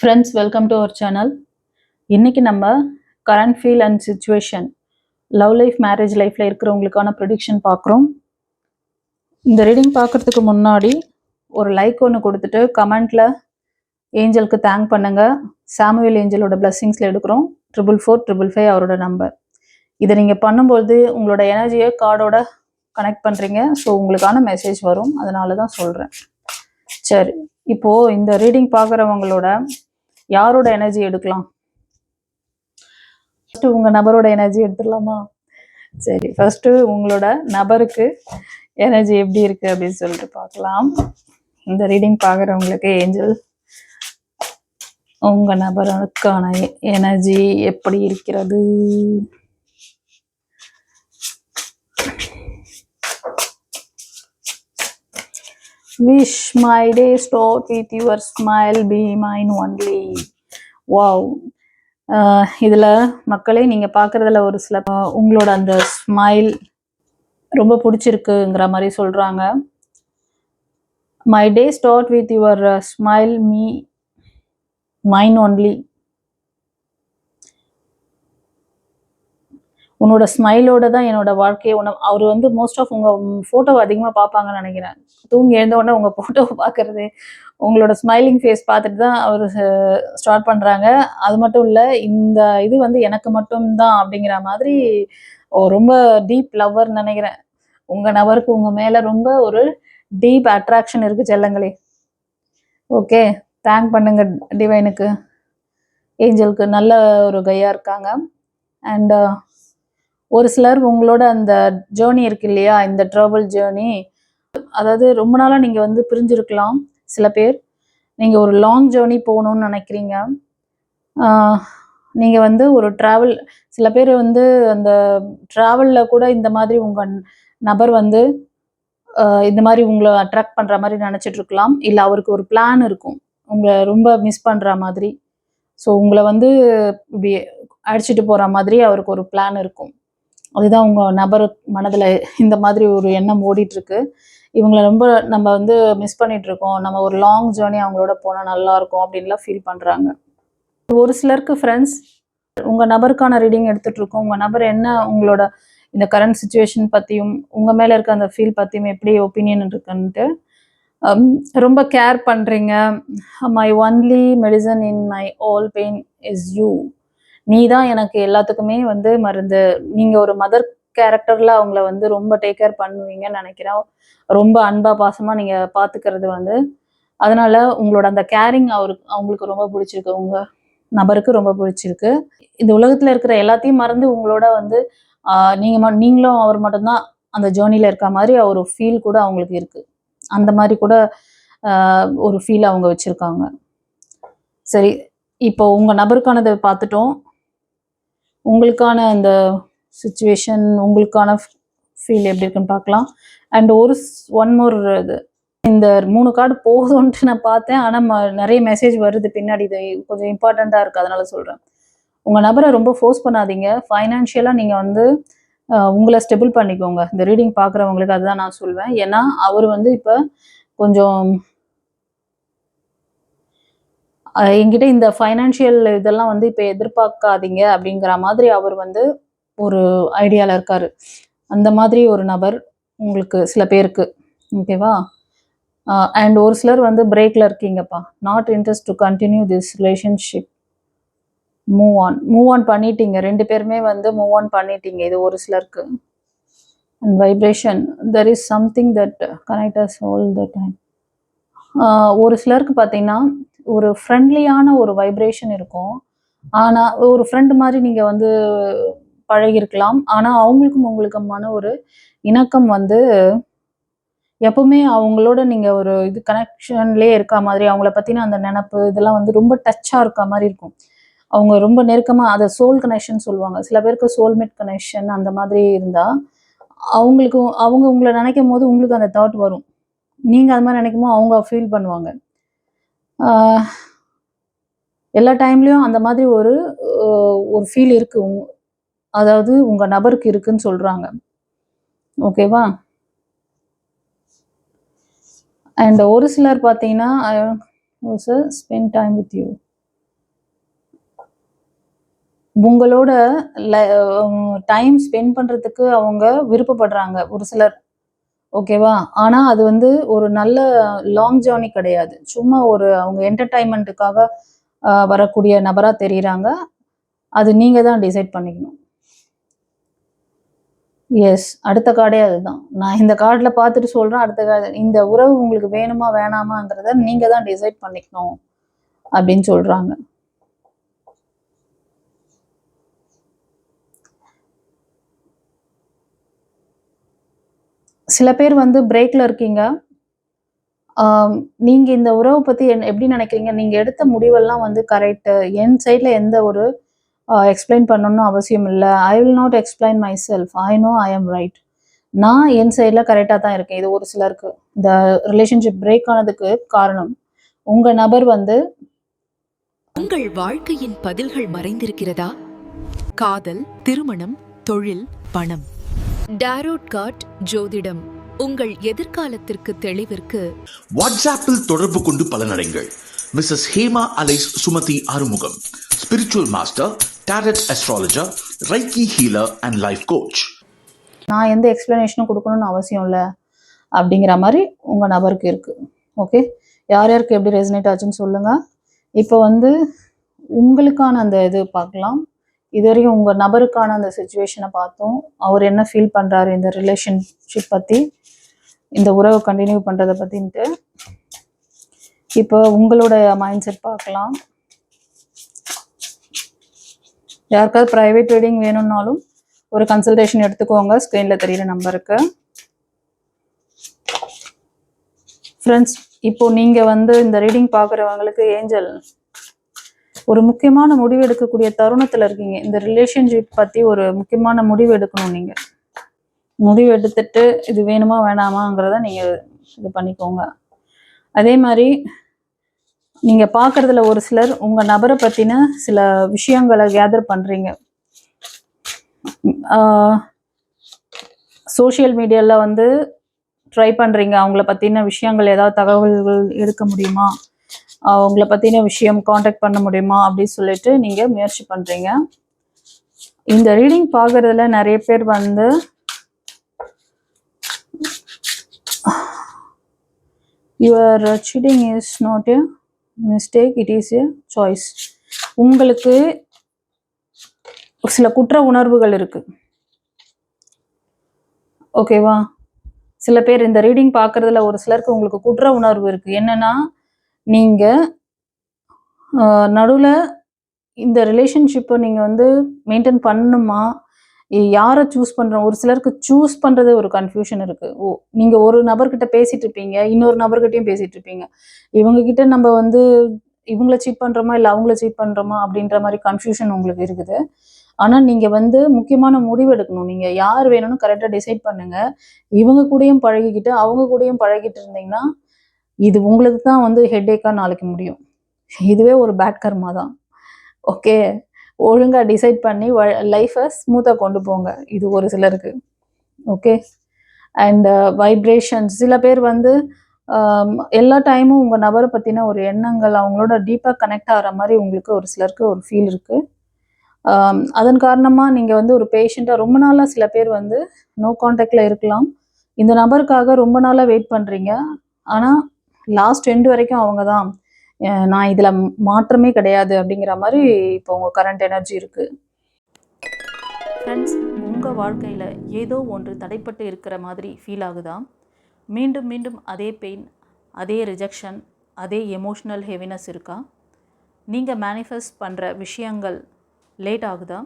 Friends, welcome to our channel. இன்னைக்கு நம்ம current feel and situation, love life, marriage லைஃப்பில் இருக்கிறவங்களுக்கான ப்ரெடிக்ஷன் பார்க்குறோம். இந்த ரீடிங் பார்க்குறதுக்கு முன்னாடி ஒரு லைக் ஒன்று கொடுத்துட்டு கமெண்ட்டில் ஏஞ்சலுக்கு தேங்க் பண்ணுங்கள். சாமுவேல் ஏஞ்சலோட பிளெஸ்ஸிங்ஸில் எடுக்கிறோம். 44455 அவரோட நம்பர். இதை நீங்கள் பண்ணும்போது உங்களோட எனர்ஜியை கார்டோட கனெக்ட் பண்ணுறீங்க. ஸோ உங்களுக்கான மெசேஜ் வரும், அதனால தான் சொல்கிறேன். சரி, இப்போது இந்த ரீடிங் பார்க்குறவங்களோட யாரோட எனர்ஜி எடுக்கலாம்? ஃபர்ஸ்ட் உங்க நபரோட எனர்ஜி எடுத்துடலாமா? சரி, ஃபர்ஸ்ட் உங்களோட நபருக்கு எனர்ஜி எப்படி இருக்கு அப்படின்னு சொல்லிட்டு பார்க்கலாம். இந்த ரீடிங் பார்க்குறவங்களுக்கு ஏஞ்சல் உங்க நபருக்கான எனர்ஜி எப்படி இருக்கிறது? Wish my day start with your smile, be mine only. Wow. இதில் மக்களே, நீங்கள் பார்க்குறதுல ஒரு சில உங்களோட அந்த ஸ்மைல் ரொம்ப பிடிச்சிருக்குங்கிற மாதிரி சொல்கிறாங்க. My day start with your smile, me mine only. உன்னோட ஸ்மைலோட தான் என்னோட வாழ்க்கையை அவர் வந்து மோஸ்ட் ஆஃப் உங்கள் ஃபோட்டோவை அதிகமாக பார்ப்பாங்கன்னு நினைக்கிறேன். தூங்கி எழுந்த உடனே உங்கள் ஃபோட்டோவை பார்க்குறது, உங்களோட ஸ்மைலிங் ஃபேஸ் பார்த்துட்டு தான் அவர் ஸ்டார்ட் பண்ணுறாங்க. அது மட்டும் இல்லை, இந்த இது வந்து எனக்கு மட்டும்தான் அப்படிங்கிற மாதிரி ரொம்ப டீப் லவ்வர்னு நினைக்கிறேன். உங்கள் நபருக்கு உங்கள் மேலே ரொம்ப ஒரு டீப் அட்ராக்ஷன் இருக்குது செல்லங்களே. ஓகே, தேங்க் பண்ணுங்க டிவைனுக்கு, ஏஞ்சலுக்கு. நல்ல ஒரு கையாக இருக்காங்க. அண்ட் ஒரு சிலர் உங்களோட அந்த ஜேர்னி இருக்கு இல்லையா, இந்த ட்ராவல் ஜேர்னி, அதாவது ரொம்ப நாளாக நீங்கள் வந்து பிரிஞ்சிருக்கலாம். சில பேர் நீங்கள் ஒரு லாங் ஜேர்னி போகணுன்னு நினைக்கிறீங்க. நீங்கள் வந்து ஒரு ட்ராவல், சில பேர் வந்து அந்த ட்ராவலில் கூட இந்த மாதிரி உங்கள் நபர் வந்து இந்த மாதிரி உங்களை அட்ராக்ட் பண்ணுற மாதிரி நினச்சிட்ருக்கலாம். இல்லை அவருக்கு ஒரு பிளான் இருக்கும், உங்களை ரொம்ப மிஸ் பண்ணுற மாதிரி. ஸோ உங்களை வந்து இப்படி அடிச்சுட்டு போகிற மாதிரி அவருக்கு ஒரு பிளான் இருக்கும். அதுதான் உங்கள் நபர் மனதில் இந்த மாதிரி ஒரு எண்ணம் ஓடிட்டுருக்கு. இவங்களை ரொம்ப நம்ம வந்து மிஸ் பண்ணிகிட்ருக்கோம், நம்ம ஒரு லாங் ஜேர்னி அவங்களோட போனால் நல்லாயிருக்கும் அப்படின்லாம் ஃபீல் பண்ணுறாங்க. ஒரு சிலருக்கு ஃப்ரெண்ட்ஸ், உங்கள் நபருக்கான ரீடிங் எடுத்துகிட்ருக்கோம். உங்கள் நபர் என்ன உங்களோட இந்த கரண்ட் சுச்சுவேஷன் பற்றியும் உங்கள் மேலே இருக்க அந்த ஃபீல் பற்றியும் எப்படி ஒப்பீனியன் இருக்குன்ட்டு ரொம்ப கேர் பண்ணுறீங்க. My only medicine in my all pain is you. நீ தான் எனக்கு எல்லாத்துக்குமே வந்து மருந்து. நீங்கள் ஒரு மதர் கேரக்டரில் அவங்கள வந்து ரொம்ப டேக் கேர் பண்ணுவீங்கன்னு நினைக்கிறேன். ரொம்ப அன்பாக பாசமாக நீங்கள் பார்த்துக்கிறது வந்து, அதனால் உங்களோட அந்த கேரிங் அவங்களுக்கு ரொம்ப பிடிச்சிருக்கு, உங்கள் நபருக்கு ரொம்ப பிடிச்சிருக்கு. இந்த உலகத்தில் இருக்கிற எல்லாத்தையும் மறந்து உங்களோட வந்து நீங்களும் அவர் மட்டும்தான் அந்த ஜேர்னியில் இருக்க மாதிரி ஒரு ஃபீல் கூட அவங்களுக்கு இருக்குது. அந்த மாதிரி கூட ஒரு ஃபீல் அவங்க வச்சுருக்காங்க. சரி, இப்போ உங்கள் நபருக்கானதை பார்த்துட்டோம். உங்களுக்கான அந்த சுச்சுவேஷன், உங்களுக்கான ஃபீல் எப்படி இருக்குன்னு பார்க்கலாம். அண்ட் ஒன் மோர், இது இந்த 3 கார்டு போதும்ன்ட்டு நான் பார்த்தேன், ஆனால் நிறைய மெசேஜ் வருது பின்னாடி. இது கொஞ்சம் இம்பார்ட்டண்ட்டாக இருக்குது, அதனால சொல்கிறேன். உங்கள் நபரை ரொம்ப ஃபோர்ஸ் பண்ணாதீங்க. ஃபைனான்ஷியலாக நீங்கள் வந்து உங்களை ஸ்டெபிள் பண்ணிக்கோங்க. இந்த ரீடிங் பார்க்குறவங்களுக்கு அதுதான் நான் சொல்வேன். ஏன்னா அவர் வந்து இப்போ கொஞ்சம் என்கிட்ட இந்த ஃபைனான்ஷியல் இதெல்லாம் வந்து இப்போ எதிர்பார்க்காதீங்க அப்படிங்கிற மாதிரி அவர் வந்து ஒரு ஐடியாவில் இருக்கார். அந்த மாதிரி ஒரு நபர் உங்களுக்கு சில பேருக்கு, ஓகேவா? அண்ட் ஒரு சிலர் வந்து பிரேக்கில் இருக்கீங்கப்பா. Not interest to continue this relationship. Move on பண்ணிட்டீங்க. 2 பேருமே வந்து மூவ் ஆன் பண்ணிட்டீங்க. இது ஒரு சிலருக்கு. And vibration, there is something that connect as all the time. ஒரு சிலருக்கு பார்த்தீங்கன்னா ஒரு ஃப்ரெண்ட்லியான ஒரு வைப்ரேஷன் இருக்கும். ஆனால் ஒரு ஃப்ரெண்டு மாதிரி நீங்கள் வந்து பழகிருக்கலாம். ஆனால் அவங்களுக்கும் உங்களுக்குமான ஒரு இணக்கம் வந்து எப்பவுமே அவங்களோட நீங்கள் ஒரு இது கனெக்ஷன்லேயே இருக்க மாதிரி, அவங்கள பற்றின அந்த நினப்பு இதெல்லாம் வந்து ரொம்ப டச்சாக இருக்க மாதிரி இருக்கும். அவங்க ரொம்ப நெருக்கமாக, அதை சோல் கனெக்ஷன் சொல்லுவாங்க. சில பேருக்கு சோல்மேட் கனெக்ஷன் அந்த மாதிரி இருந்தால் அவங்க உங்களை நினைக்கும் போது உங்களுக்கு அந்த தாட் வரும். நீங்கள் அது மாதிரி நினைக்கும் போது அவங்க ஃபீல் பண்ணுவாங்க. எல்லா டைம்லேயும் அந்த மாதிரி ஒரு ஃபீல் இருக்குது, அதாவது உங்கள் நபருக்கு இருக்குன்னு சொல்கிறாங்க. ஓகேவா? அண்ட் ஒரு சிலர் பார்த்தீங்கன்னா, ஸ்பெண்ட் டைம் வித் யூ. உங்களோட டைம் ஸ்பெண்ட் பண்ணுறதுக்கு அவங்க விருப்பப்படுறாங்க ஒரு சிலர், ஓகேவா? ஆனால் அது வந்து ஒரு நல்ல லாங் ஜேர்னி கிடையாது. சும்மா ஒரு அவங்க என்டர்டைன்மெண்ட்டுக்காக வரக்கூடிய நபராக தெரியுறாங்க. அது நீங்கள் தான் டிசைட் பண்ணிக்கணும். எஸ். அடுத்த கார்டே அதுதான். நான் இந்த கார்டில் பார்த்துட்டு சொல்கிறேன். அடுத்த கார்டு இந்த உறவு உங்களுக்கு வேணுமா வேணாமாங்கிறத நீங்கள் தான் டிசைட் பண்ணிக்கணும் அப்படின்னு சொல்கிறாங்க. சில பேர் வந்து பிரேக்கில் இருக்கீங்க. நீங்கள் இந்த உறவை பற்றி எப்படி நினைக்கிறீங்க? நீங்கள் எடுத்த முடிவெல்லாம் வந்து கரெக்டு. என் சைடில் எந்த ஒரு எக்ஸ்பிளைன் பண்ணணும்னு அவசியம் இல்லை. I will not explain my self. I know I am right. நான் என் சைடில் கரெக்டாக தான் இருக்கேன். இது ஒரு சிலருக்கு இந்த ரிலேஷன்ஷிப் பிரேக் ஆனதுக்கு காரணம் உங்கள் நபர் வந்து உங்கள் வாழ்க்கையின் பதில்கள் மறைந்திருக்கிறதா? காதல், திருமணம், தொழில், பணம். டாரோட் கார்ட் ஜோதிடம் உங்கள் எதிர்காலத்திற்கு தெளிவிற்கு வாட்ஸ்அப்பில் தொடர்பு கொண்டு பலனடைங்கள். Mrs Hema alias Sumathi Arumugam, spiritual master, tarot astrologer, reiki healer and life coach. நான் எந்த எக்ஸ்பிளனேஷனும் கொடுக்கணும்னு அவசியம் இல்லை அப்படிங்கிற மாதிரி உங்கள் நபருக்கு இருக்குது. ஓகே, யார் யாருக்கு எப்படி ரெசனேட் ஆச்சுன்னு சொல்லுங்கள். இப்போ வந்து உங்களுக்கான அந்த இது பார்க்கலாம். இது வரைக்கும் உங்கள் நபருக்கான அந்த சுச்சுவேஷனை பார்த்தோம். அவர் என்ன ஃபீல் பண்ணுறாரு இந்த ரிலேஷன்ஷிப் பற்றி, இந்த உறவை கண்டினியூ பண்ணுறதை பற்றின்ட்டு. இப்போ உங்களோட மைண்ட் செட் பார்க்கலாம். யாருக்காவது ப்ரைவேட் ரீடிங் வேணும்னாலும் ஒரு கன்சல்டேஷன் எடுத்துக்கோங்க ஸ்க்ரீனில் தெரியிற நம்பருக்கு. ஃப்ரெண்ட்ஸ், இப்போ நீங்கள் வந்து இந்த ரீடிங் பார்க்குறவங்களுக்கு ஏஞ்சல் ஒரு முக்கியமான முடிவு எடுக்கக்கூடிய தருணத்தில் இருக்கீங்க. இந்த ரிலேஷன்ஷிப் பற்றி ஒரு முக்கியமான முடிவு எடுக்கணும். நீங்கள் முடிவு எடுத்துட்டு இது வேணுமா வேணாமாங்கிறத நீங்கள் இது பண்ணிக்கோங்க. அதே மாதிரி நீங்கள் பார்க்குறதுல ஒரு சிலர் உங்கள் நபரை பற்றின சில விஷயங்களை கேதர் பண்ணுறீங்க. சோஷியல் மீடியாவில் வந்து ட்ரை பண்ணுறீங்க. அவங்கள பற்றின விஷயங்கள் ஏதாவது தகவல்கள் எடுக்க முடியுமா, அவங்கள பற்றின விஷயம் காண்டாக்ட் பண்ண முடியுமா அப்படின்னு சொல்லிட்டு நீங்கள் முயற்சி பண்ணுறீங்க. இந்த ரீடிங் பார்க்குறதுல நிறைய பேர் வந்து your seating is not a mistake, it is a choice. உங்களுக்கு சில குற்ற உணர்வுகள் இருக்குது, ஓகேவா? சில பேர் இந்த ரீடிங் பார்க்குறதுல ஒரு சிலருக்கு உங்களுக்கு குற்ற உணர்வு இருக்குது. என்னன்னா, நீங்கள் நடுவில் இந்த ரிலேஷன்ஷிப்பை நீங்கள் வந்து மெயின்டைன் பண்ணணுமா, யாரை சூஸ் பண்ணுறோம்? ஒரு சிலருக்கு சூஸ் பண்ணுறது ஒரு கன்ஃபியூஷன் இருக்குது. நீங்கள் ஒரு நபர்கிட்ட பேசிகிட்டு இருப்பீங்க, இன்னொரு நபர்கிட்டையும் பேசிகிட்டு இருப்பீங்க. இவங்ககிட்ட நம்ம வந்து இவங்கள சீட் பண்ணுறோமா இல்லை அவங்கள சீட் பண்ணுறோமா அப்படின்ற மாதிரி கன்ஃபியூஷன் உங்களுக்கு இருக்குது. ஆனால் நீங்கள் வந்து முக்கியமான முடிவு எடுக்கணும். நீங்கள் யார் வேணும்னு கரெக்டாக டிசைட் பண்ணுங்கள். இவங்க கூடயும் பழகிக்கிட்டு அவங்க கூடயும் பழகிட்டு இருந்தீங்கன்னா இது உங்களுக்கு தான் வந்து ஹெட்டேக்காக நாளைக்கு முடியும். இதுவே ஒரு பேட் கர்மா தான். ஓகே, ஒழுங்காக டிசைட் பண்ணி லைஃப்பை ஸ்மூத்தாக கொண்டு போங்க. இது ஒரு சிலருக்கு. Okay, and vibrations. சில பேர் வந்து எல்லா டைமும் உங்கள் நபரை பற்றின ஒரு எண்ணங்கள் அவங்களோட டீப்பாக கனெக்ட் ஆகிற மாதிரி உங்களுக்கு ஒரு சிலருக்கு ஒரு ஃபீல் இருக்குது. அதன் காரணமாக நீங்கள் வந்து ஒரு பேஷண்ட்டாக ரொம்ப நாளாக சில பேர் வந்து நோ கான்டாக்டில் இருக்கலாம். இந்த நபருக்காக ரொம்ப நாளாக வெயிட் பண்ணுறீங்க. ஆனால் லாஸ்ட் எண்டு வரைக்கும் அவங்க தான் நான் இதில் மாற்றமே கிடையாது அப்படிங்கிற மாதிரி இப்போ உங்கள் கரண்ட் எனர்ஜி இருக்குது. ஃப்ரெண்ட்ஸ், உங்கள் வாழ்க்கையில் ஏதோ ஒன்று தடைப்பட்டு இருக்கிற மாதிரி ஃபீல் ஆகுதா? மீண்டும் மீண்டும் அதே பெயின், அதே ரிஜெக்ஷன், அதே எமோஷ்னல் ஹெவினஸ் இருக்கா? நீங்கள் மேனிஃபெஸ்ட் பண்ணுற விஷயங்கள் லேட் ஆகுதா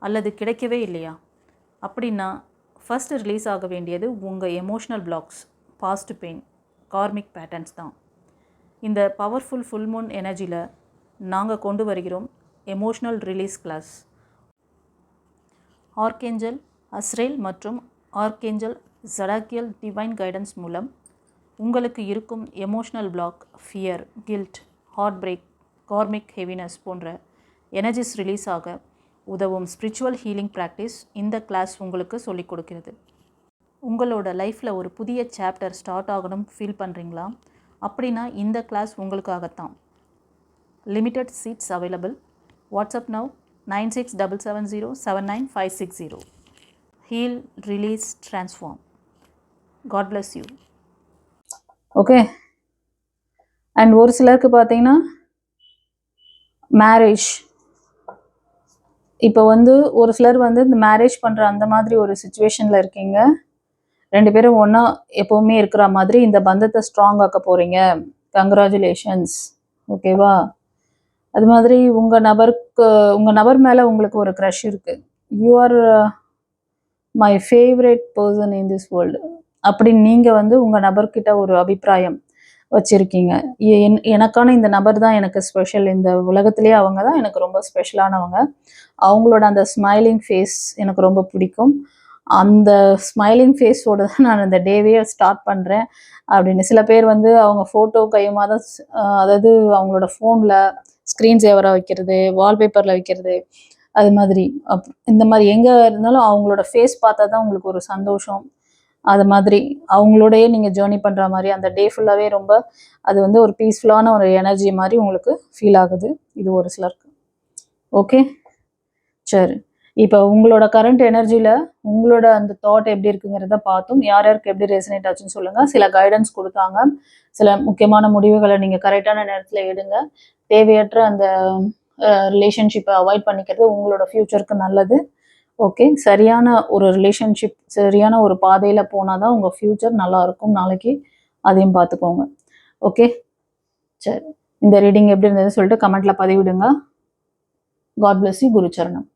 அல்லது கிடைக்கவே இல்லையா? அப்படின்னா ஃபஸ்ட்டு ரிலீஸ் ஆக வேண்டியது உங்கள் emotional blocks, past pain, karmic patterns தான். இந்த பவர்ஃபுல் ஃபுல் மூன் எனர்ஜியில் நாங்கள் கொண்டு வருகிறோம் emotional release class. Archangel Azrael மற்றும் ஆர்கேஞ்சல் ஜடாக்கியல் டிவைன் கைடன்ஸ் மூலம் உங்களுக்கு இருக்கும் emotional block, fear, guilt, heartbreak, karmic heaviness போன்ற எனர்ஜிஸ் ரிலீஸ் ஆக உதவும் ஸ்பிரிச்சுவல் ஹீலிங் ப்ராக்டிஸ் இந்த கிளாஸ் உங்களுக்கு சொல்லிக் கொடுக்கிறது. உங்களோட லைஃப்பில் ஒரு புதிய சாப்டர் ஸ்டார்ட் ஆகணும் ஃபீல் பண்ணுறீங்களா? அப்படின்னா இந்த கிளாஸ் உங்களுக்காகத்தான். Limited seats available. WhatsApp now 9677079560. Heal, release, transform. God bless you. Okay. And ஒரு சிலருக்கு பார்த்தீங்கன்னா மேரேஜ், இப்போ வந்து ஒரு சிலர் வந்து இந்த மேரேஜ் பண்ணுற அந்த மாதிரி ஒரு சுச்சுவேஷனில் இருக்கீங்க. 2 பேரும் ஒன்றா எப்போவுமே இருக்கிற மாதிரி இந்த பந்தத்தை ஸ்ட்ராங் ஆக்க போகிறீங்க. கங்க்ராச்சுலேஷன்ஸ். ஓகேவா? அது மாதிரி உங்கள் நபர் மேலே உங்களுக்கு ஒரு க்ரஷ் இருக்குது. You are my favourite person in this world அப்படின்னு நீங்கள் வந்து உங்கள் நபர்கிட்ட ஒரு அபிப்பிராயம் வச்சுருக்கீங்க. எனக்கான இந்த நபர் தான் எனக்கு ஸ்பெஷல், இந்த உலகத்திலே அவங்க தான் எனக்கு ரொம்ப ஸ்பெஷலானவங்க, அவங்களோட அந்த ஸ்மைலிங் ஃபேஸ் எனக்கு ரொம்ப பிடிக்கும், அந்த ஸ்மைலிங் ஃபேஸோடு தான் நான் இந்த டேவே ஸ்டார்ட் பண்ணுறேன் அப்படின்னு. சில பேர் வந்து அவங்க ஃபோட்டோ கையுமா தான், அதாவது அவங்களோட ஃபோனில் ஸ்க்ரீன் சேவராக வைக்கிறது, வால்பேப்பரில் வைக்கிறது, அது மாதிரி இந்த மாதிரி எங்கே இருந்தாலும் அவங்களோட ஃபேஸ் பார்த்தா தான் உங்களுக்கு ஒரு சந்தோஷம். அது மாதிரி அவங்களோடையே நீங்கள் ஜேர்னி பண்ணுற மாதிரி அந்த டே ஃபுல்லாகவே ரொம்ப அது வந்து ஒரு பீஸ்ஃபுல்லான ஒரு எனர்ஜி மாதிரி உங்களுக்கு ஃபீல் ஆகுது. இது ஒரு சிலருக்கு. ஓகே, சரி. இப்போ உங்களோட கரண்ட் எனர்ஜியில் உங்களோட அந்த தாட் எப்படி இருக்குங்கிறத பார்த்தோம். யார் யாருக்கு எப்படி ரெசனேட் ஆச்சுன்னு சொல்லுங்கள். சில கைடன்ஸ் கொடுத்தாங்க. சில முக்கியமான முடிவுகளை நீங்கள் கரெக்டான நேரத்தில் எடுங்க. தேவையற்ற அந்த ரிலேஷன்ஷிப்பை அவாய்ட் பண்ணிக்கிறது உங்களோட ஃப்யூச்சருக்கு நல்லது. ஓகே, சரியான ஒரு ரிலேஷன்ஷிப், சரியான ஒரு பாதையில் போனால் தான் உங்கள் ஃப்யூச்சர் நல்லாயிருக்கும் நாளைக்கு. அதையும் பார்த்துக்கோங்க. ஓகே, சரி. இந்த ரீடிங் எப்படி இருந்ததுன்னு சொல்லிட்டு கமெண்ட்டில் பதிவிடுங்க. God bless you. குருச்சரணம்.